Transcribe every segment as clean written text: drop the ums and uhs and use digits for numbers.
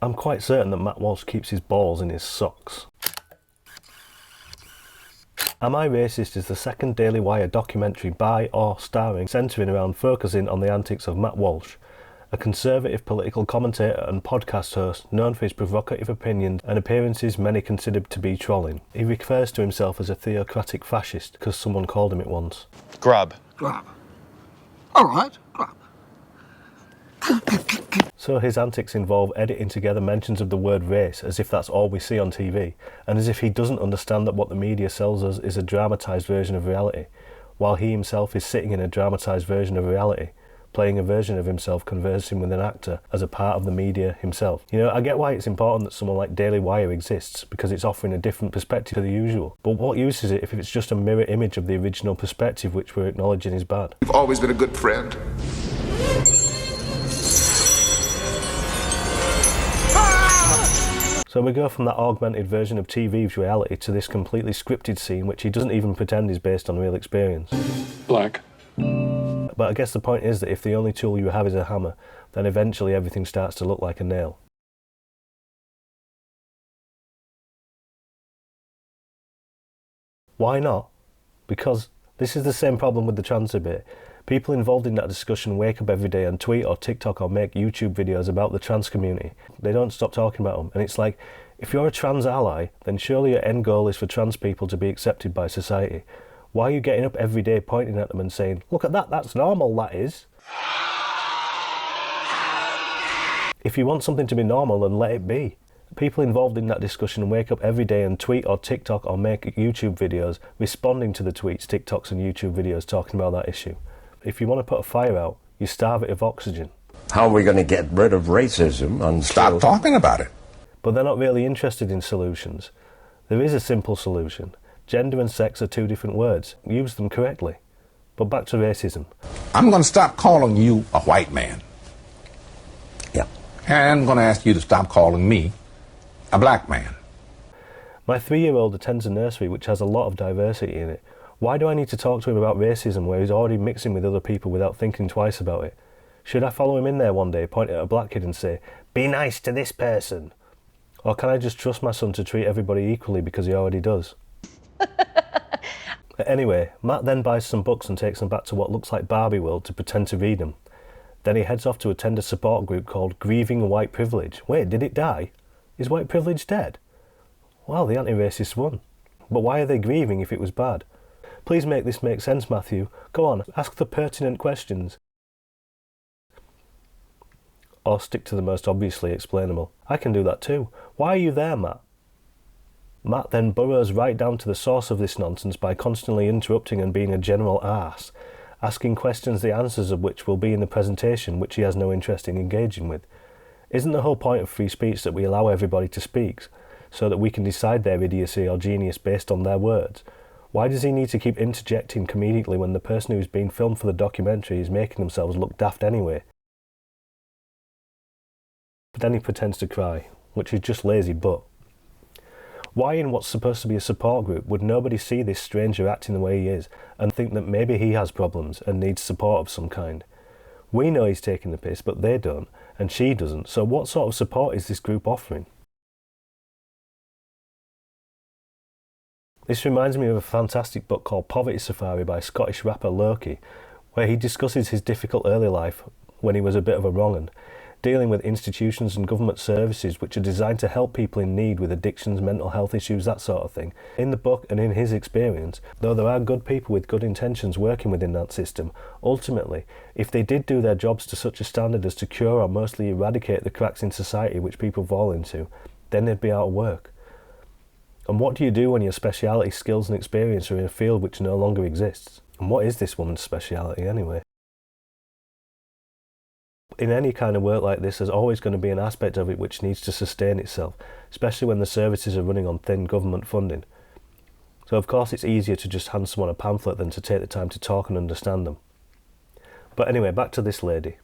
I'm quite certain that Matt Walsh keeps his balls in his socks. Am I Racist is the second Daily Wire documentary by or starring centering around focusing on the antics of Matt Walsh, a conservative political commentator and podcast host known for his provocative opinions and appearances many considered to be trolling. He refers to himself as a theocratic fascist because someone called him it once. Grub. Grub. All right, grub. So his antics involve editing together mentions of the word race as if that's all we see on TV, and as if he doesn't understand that what the media sells us is a dramatised version of reality, while he himself is sitting in a dramatised version of reality, playing a version of himself conversing with an actor as a part of the media himself. You know, I get why it's important that someone like Daily Wire exists, because it's offering a different perspective to the usual. But what use is it if it's just a mirror image of the original perspective which we're acknowledging is bad? You've always been a good friend. So we go from that augmented version of TV's reality to this completely scripted scene which he doesn't even pretend is based on real experience. Black. But I guess the point is that if the only tool you have is a hammer, then eventually everything starts to look like a nail. Why not? Because this is the same problem with the trans debate. People involved in that discussion wake up every day and tweet or TikTok or make YouTube videos about the trans community. They don't stop talking about them. And it's like, if you're a trans ally, then surely your end goal is for trans people to be accepted by society. Why are you getting up every day pointing at them and saying, look at that, that's normal, that is? If you want something to be normal, then let it be. People involved in that discussion wake up every day and tweet or TikTok or make YouTube videos responding to the tweets, TikToks and YouTube videos talking about that issue. If you want to put a fire out, you starve it of oxygen. How are we going to get rid of racism until... Stop talking about it. But they're not really interested in solutions. There is a simple solution. Gender and sex are two different words. Use them correctly. But back to racism. I'm going to stop calling you a white man. Yeah. And I'm going to ask you to stop calling me a black man. My 3-year-old attends a nursery which has a lot of diversity in it. Why do I need to talk to him about racism where he's already mixing with other people without thinking twice about it? Should I follow him in there one day, point at a black kid and say, be nice to this person? Or can I just trust my son to treat everybody equally because he already does? Anyway, Matt then buys some books and takes them back to what looks like Barbie World to pretend to read them. Then he heads off to attend a support group called Grieving White Privilege. Wait, did it die? Is white privilege dead? Well, the anti-racists won. But why are they grieving if it was bad? Please make this make sense, Matthew. Go on, ask the pertinent questions. Or stick to the most obviously explainable. I can do that too. Why are you there, Matt? Matt then burrows right down to the source of this nonsense by constantly interrupting and being a general arse, asking questions the answers of which will be in the presentation which he has no interest in engaging with. Isn't the whole point of free speech that we allow everybody to speak, so that we can decide their idiocy or genius based on their words? Why does he need to keep interjecting comedically when the person who's being filmed for the documentary is making themselves look daft anyway? But then he pretends to cry, which is just lazy but. Why in what's supposed to be a support group would nobody see this stranger acting the way he is and think that maybe he has problems and needs support of some kind? We know he's taking the piss, but they don't, and she doesn't, so what sort of support is this group offering? This reminds me of a fantastic book called Poverty Safari by Scottish rapper Loki, where he discusses his difficult early life when he was a bit of a wrong-'un, dealing with institutions and government services which are designed to help people in need with addictions, mental health issues, that sort of thing. In the book and in his experience, though there are good people with good intentions working within that system, ultimately, if they did do their jobs to such a standard as to cure or mostly eradicate the cracks in society which people fall into, then they'd be out of work. And what do you do when your speciality, skills and experience are in a field which no longer exists? And what is this woman's speciality anyway? In any kind of work like this, there's always going to be an aspect of it which needs to sustain itself, especially when the services are running on thin government funding. So of course it's easier to just hand someone a pamphlet than to take the time to talk and understand them. But anyway, back to this lady.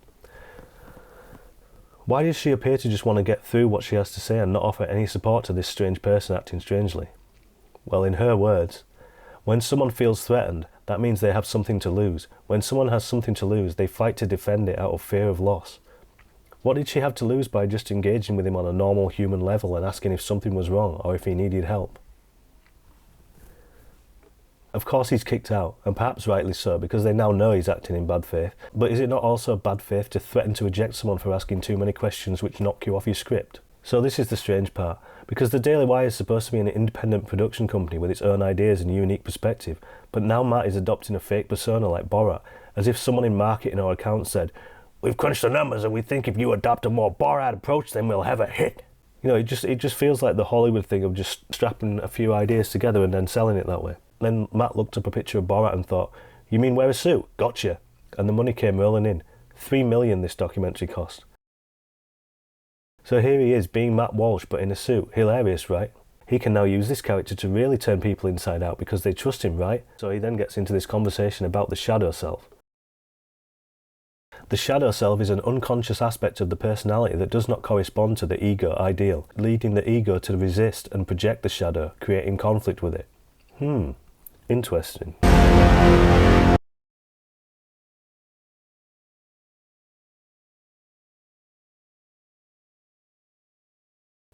Why does she appear to just want to get through what she has to say and not offer any support to this strange person acting strangely? Well, in her words, when someone feels threatened, that means they have something to lose. When someone has something to lose, they fight to defend it out of fear of loss. What did she have to lose by just engaging with him on a normal human level and asking if something was wrong or if he needed help? Of course he's kicked out, and perhaps rightly so, because they now know he's acting in bad faith. But is it not also bad faith to threaten to eject someone for asking too many questions which knock you off your script? So this is the strange part, because the Daily Wire is supposed to be an independent production company with its own ideas and unique perspective, but now Matt is adopting a fake persona like Borat, as if someone in marketing or accounts said, "We've crunched the numbers and we think if you adopt a more Borat approach then we'll have a hit." You know, it just feels like the Hollywood thing of just strapping a few ideas together and then selling it that way. Then Matt looked up a picture of Borat and thought, "You mean wear a suit? Gotcha." And the money came rolling in. $3 million this documentary cost. So here he is, being Matt Walsh, but in a suit. Hilarious, right? He can now use this character to really turn people inside out because they trust him, right? So he then gets into this conversation about the shadow self. The shadow self is an unconscious aspect of the personality that does not correspond to the ego ideal, leading the ego to resist and project the shadow, creating conflict with it. Interesting.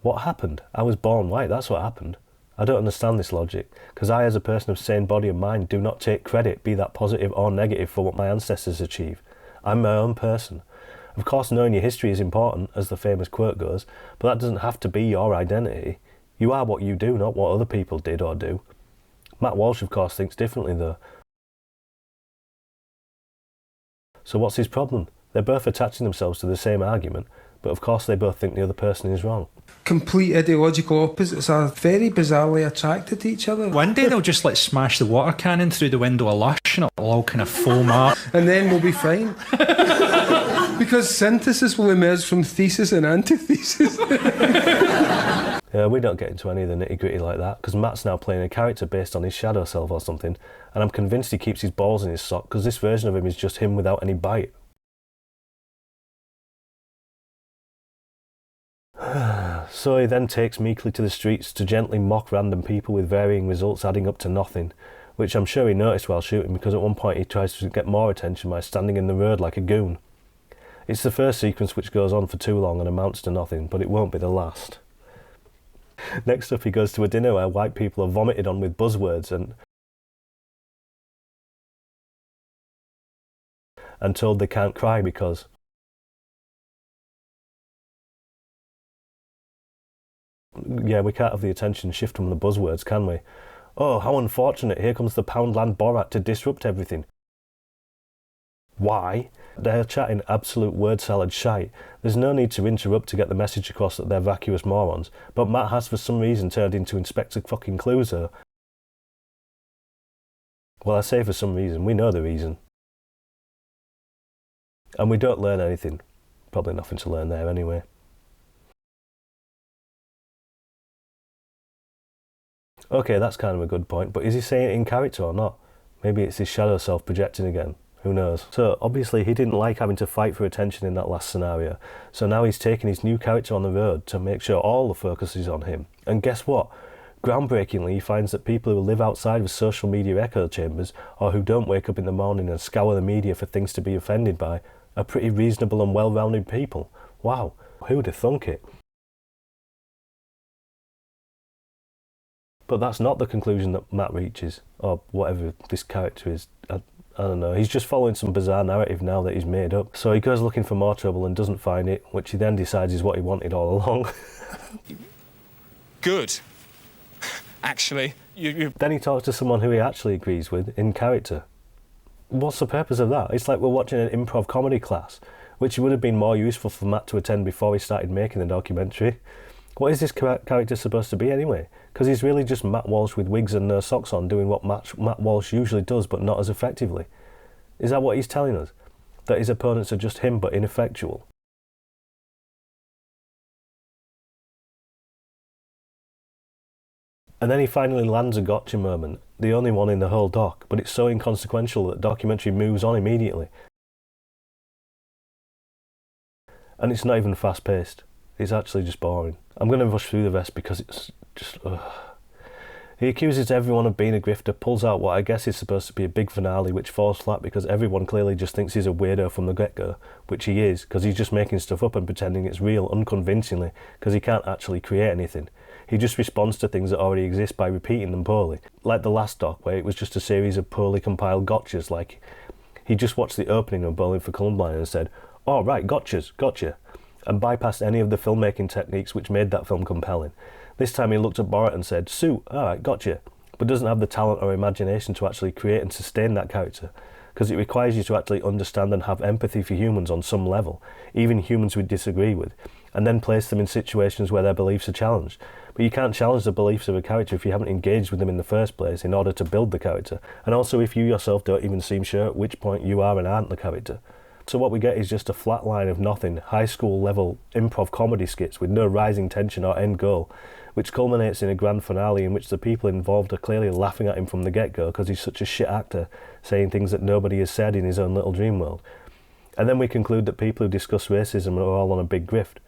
What happened? I was born white, that's what happened. I don't understand this logic, because I as a person of sane body and mind do not take credit, be that positive or negative, for what my ancestors achieved. I'm my own person. Of course knowing your history is important, as the famous quote goes, but that doesn't have to be your identity. You are what you do, not what other people did or do. Matt Walsh of course thinks differently though. So what's his problem? They're both attaching themselves to the same argument, but of course they both think the other person is wrong. Complete ideological opposites are very bizarrely attracted to each other. One day they'll just like smash the water cannon through the window of Lush and it'll all kind of foam up. And then we'll be fine. Because synthesis will emerge from thesis and antithesis. Yeah, we don't get into any of the nitty-gritty like that, because Matt's now playing a character based on his shadow self or something, and I'm convinced he keeps his balls in his sock, because this version of him is just him without any bite. So he then takes meekly to the streets to gently mock random people with varying results adding up to nothing, which I'm sure he noticed while shooting, because at one point he tries to get more attention by standing in the road like a goon. It's the first sequence which goes on for too long and amounts to nothing, but it won't be the last. Next up he goes to a dinner where white people are vomited on with buzzwords and told they can't cry because... Yeah, we can't have the attention shift from the buzzwords, can we? Oh, how unfortunate, here comes the Poundland Borat to disrupt everything. Why? They're chatting absolute word salad shite. There's no need to interrupt to get the message across that they're vacuous morons, but Matt has for some reason turned into Inspector fucking Clouseau. Well, I say for some reason, we know the reason. And we don't learn anything. Probably nothing to learn there anyway. Okay, that's kind of a good point, but is he saying it in character or not? Maybe it's his shadow self projecting again. Who knows? So obviously he didn't like having to fight for attention in that last scenario, so now he's taking his new character on the road to make sure all the focus is on him. And guess what? Groundbreakingly, he finds that people who live outside of social media echo chambers, or who don't wake up in the morning and scour the media for things to be offended by, are pretty reasonable and well-rounded people. Wow, who'd have thunk it? But that's not the conclusion that Matt reaches, or whatever this character is. I don't know, he's just following some bizarre narrative now that he's made up. So he goes looking for more trouble and doesn't find it, which he then decides is what he wanted all along. Good. Actually, Then he talks to someone who he actually agrees with, in character. What's the purpose of that? It's like we're watching an improv comedy class, which would have been more useful for Matt to attend before he started making the documentary. What is this character supposed to be anyway? Because he's really just Matt Walsh with wigs and no socks on doing what Matt Walsh usually does but not as effectively. Is that what he's telling us? That his opponents are just him but ineffectual? And then he finally lands a gotcha moment, the only one in the whole doc, but it's so inconsequential that the documentary moves on immediately. And it's not even fast-paced. It's actually just boring. I'm going to rush through the rest because it's just... He accuses everyone of being a grifter, pulls out what I guess is supposed to be a big finale, which falls flat because everyone clearly just thinks he's a weirdo from the get-go, which he is, because he's just making stuff up and pretending it's real unconvincingly, because he can't actually create anything. He just responds to things that already exist by repeating them poorly. Like the last doc, where it was just a series of poorly compiled gotchas, like he just watched the opening of Bowling for Columbine and said, "Oh right, gotchas, gotcha," and bypassed any of the filmmaking techniques which made that film compelling. This time he looked at Borat and said, "Sue, alright, gotcha," but doesn't have the talent or imagination to actually create and sustain that character, because it requires you to actually understand and have empathy for humans on some level, even humans we disagree with, and then place them in situations where their beliefs are challenged. But you can't challenge the beliefs of a character if you haven't engaged with them in the first place in order to build the character, and also if you yourself don't even seem sure at which point you are and aren't the character. So what we get is just a flat line of nothing, high school level improv comedy skits with no rising tension or end goal, which culminates in a grand finale in which the people involved are clearly laughing at him from the get-go because he's such a shit actor, saying things that nobody has said in his own little dream world. And then we conclude that people who discuss racism are all on a big grift.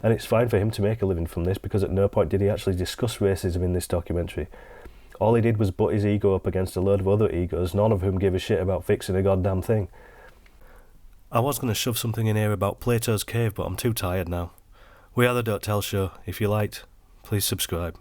And it's fine for him to make a living from this because at no point did he actually discuss racism in this documentary. All he did was butt his ego up against a load of other egos, none of whom give a shit about fixing a goddamn thing. I was going to shove something in here about Plato's Cave, but I'm too tired now. We are the Don't Tell Show. If you liked, please subscribe.